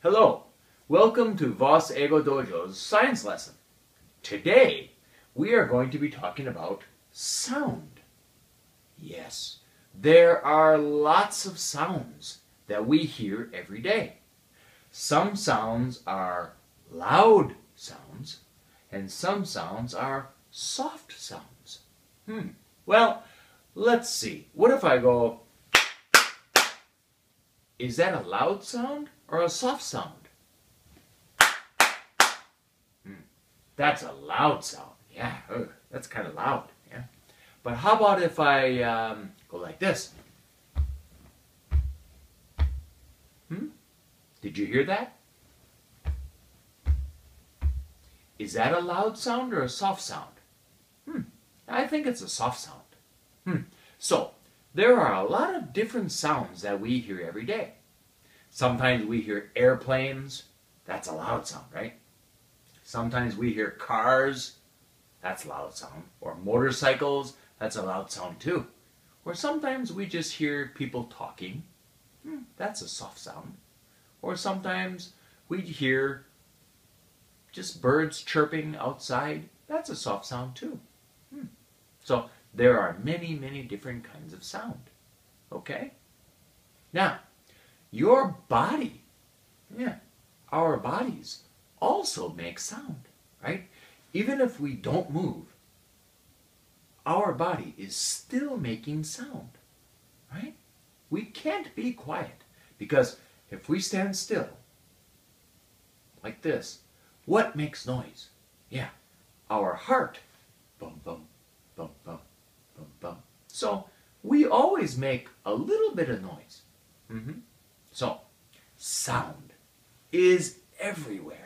Hello, welcome to Vosz Ego Dojo's science lesson. Today, we are going to be talking about sound. Yes, there are lots of sounds that we hear every day. Some sounds are loud sounds, and some sounds are soft sounds. Well, let's see. What if I go, is that a loud sound or a soft sound? That's a loud sound. Yeah, that's kind of loud. Yeah. But how about if I go like this? Did you hear that? Is that a loud sound or a soft sound? I think it's a soft sound. So, there are a lot of different sounds that we hear every day. Sometimes we hear airplanes. That's a loud sound, right? Sometimes we hear cars. That's a loud sound. Or motorcycles. That's a loud sound too. Or sometimes we just hear people talking. That's a soft sound. Or sometimes we hear just birds chirping outside. That's a soft sound too. So there are many, many different kinds of sound. Okay? Now, your body, our bodies also make sound, right? Even if we don't move, our body is still making sound, right? We can't be quiet because if we stand still, like this, what makes noise? Yeah, our heart. Bum, bum, bum, bum, bum, bum. So we always make a little bit of noise. So sound is everywhere.